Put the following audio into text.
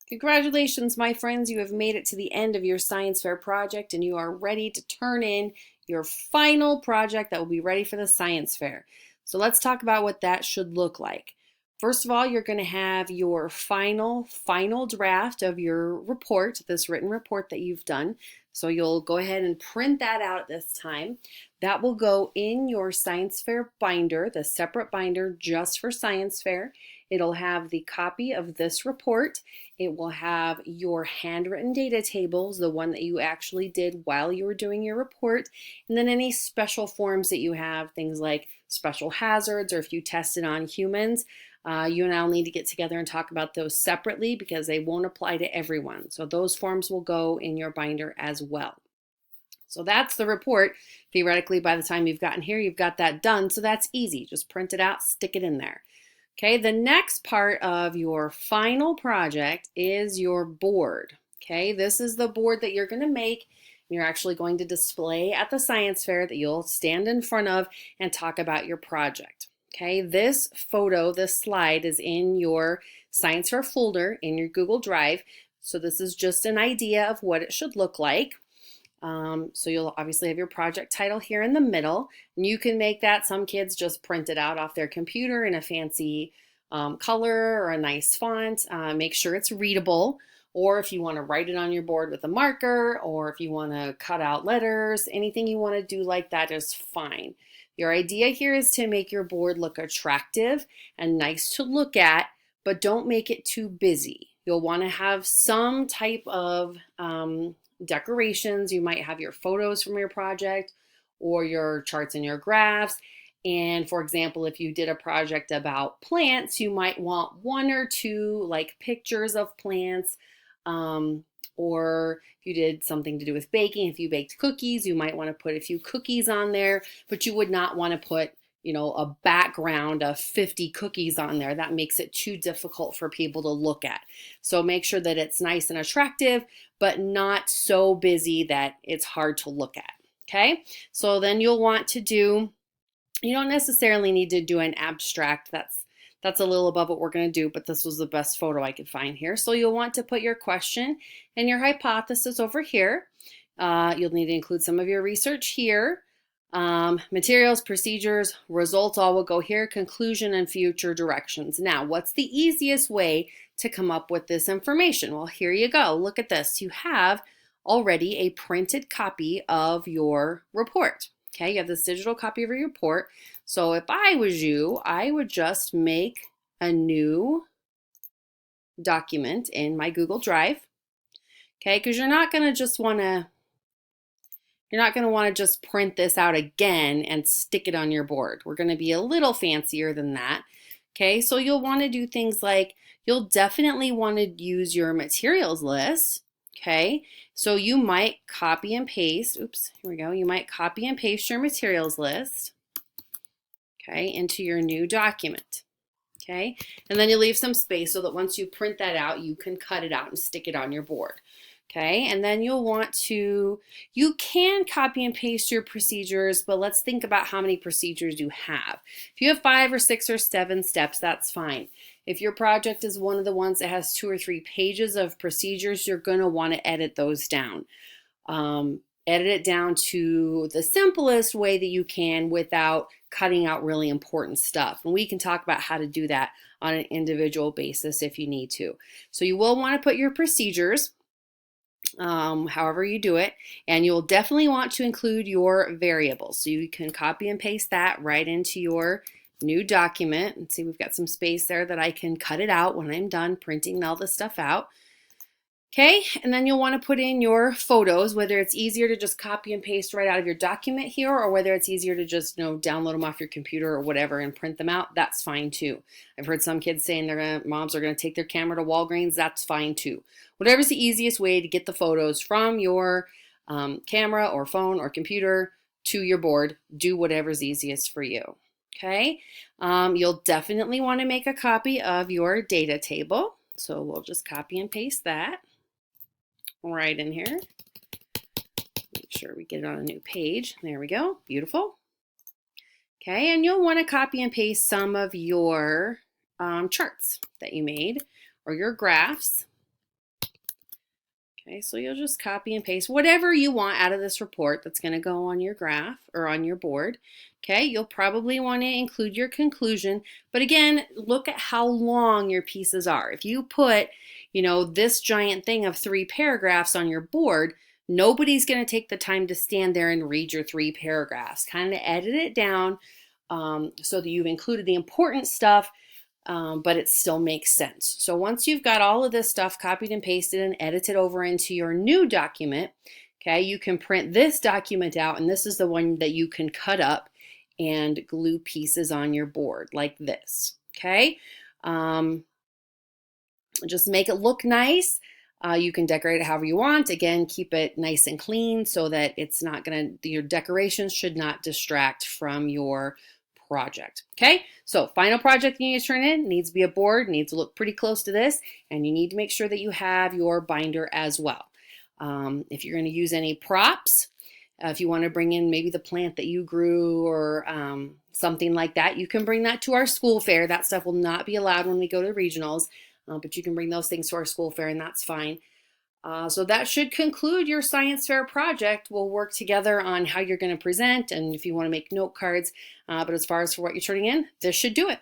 Congratulations, my friends. You have made it to the end of your science fair project and you are ready to turn in your final project that will be ready for the science fair. So let's talk about what that should look like. First of all, you're going to have your final draft of your report, this written report that you've done. So you'll go ahead and print that out at this time. That will go in your science fair binder, the separate binder just for science fair. It'll have the copy of this report. It will have your handwritten data tables, the one that you actually did while you were doing your report, and then any special forms that you have, things like special hazards or if you tested on humans. You and I will need to get together and talk about those separately because they won't apply to everyone. So those forms will go in your binder as well. So that's the report. Theoretically, by the time you've gotten here, you've got that done. So that's easy. Just print it out, stick it in there. Okay, the next part of your final project is your board. Okay, this is the board that you're going to make. You're actually going to display at the science fair that you'll stand in front of and talk about your project. Okay, this photo, this slide is in your science fair folder in your Google Drive. So this is just an idea of what it should look like. So you'll obviously have your project title here in the middle, and you can make that. Some kids just print it out off their computer in a fancy color or a nice font. Make sure it's readable, or if you want to write it on your board with a marker, or if you want to cut out letters, anything you want to do like that is fine. Your idea here is to make your board look attractive and nice to look at, but don't make it too busy. You'll want to have some type of decorations. You might have your photos from your project or your charts and your graphs. And for example, if you did a project about plants, you might want one or two like pictures of plants. Or if you did something to do with baking, if you baked cookies, you might want to put a few cookies on there, but you would not want to put a background of 50 cookies on there. That makes it too difficult for people to look at. So make sure that it's nice and attractive, but not so busy that it's hard to look at. Okay, so then you'll want to do, you don't necessarily need to do an abstract. That's a little above what we're going to do, but this was the best photo I could find here. So you'll want to put your question and your hypothesis over here. You'll need to include some of your research here. Materials, procedures, results all will go here, conclusion and future directions. Now, what's the easiest way to come up with this information? Well, here you go. Look at this. You have already a printed copy of your report. Okay, you have this digital copy of your report. So if I was you, I would just make a new document in my Google Drive. Okay, because you're not going to want to just print this out again and stick it on your board. We're going to be a little fancier than that. Okay, so you'll want to do things like, you'll definitely want to use your materials list. Okay, so you might copy and paste, oops, here we go. You might copy and paste your materials list, okay, into your new document. Okay, and then you leave some space so that once you print that out, you can cut it out and stick it on your board. Okay, and then you'll want to, you can copy and paste your procedures, but let's think about how many procedures you have. If you have 5 or 6 or 7 steps, that's fine. If your project is one of the ones that has 2 or 3 pages of procedures, you're going to want to edit those down. Edit it down to the simplest way that you can without cutting out really important stuff. And we can talk about how to do that on an individual basis if you need to. So you will want to put your procedures, however you do it, and you'll definitely want to include your variables. So you can copy and paste that right into your new document. And see, we've got some space there that I can cut it out when I'm done printing all this stuff out. Okay, and then you'll want to put in your photos, whether it's easier to just copy and paste right out of your document here, or whether it's easier to just download them off your computer or whatever and print them out. That's fine too. I've heard some kids saying moms are gonna take their camera to Walgreens. That's fine too. Whatever's the easiest way to get the photos from your camera or phone or computer to your board, do whatever's easiest for you. Okay, you'll definitely want to make a copy of your data table. So we'll just copy and paste that right in here. Make sure we get it on a new page. There we go. Beautiful. Okay, and you'll want to copy and paste some of your charts that you made or your graphs. Okay, so you'll just copy and paste whatever you want out of this report that's going to go on your graph or on your board. Okay, you'll probably want to include your conclusion, but again, look at how long your pieces are. If you put, this giant thing of 3 paragraphs on your board, nobody's going to take the time to stand there and read your 3 paragraphs. Kind of edit it down so that you've included the important stuff, but it still makes sense. So once you've got all of this stuff copied and pasted and edited over into your new document, okay, you can print this document out, and this is the one that you can cut up and glue pieces on your board like this, okay? Just make it look nice. You can decorate it however you want. Again, keep it nice and clean so that it's not your decorations should not distract from your project. Okay, so final project you need to turn in needs to be a board, needs to look pretty close to this, and you need to make sure that you have your binder as well. If you're going to use any props, if you want to bring in maybe the plant that you grew or something like that, you can bring that to our school fair. That stuff will not be allowed when we go to regionals, but you can bring those things to our school fair and that's fine. So that should conclude your science fair project. We'll work together on how you're going to present and if you want to make note cards. But as far as for what you're turning in, this should do it.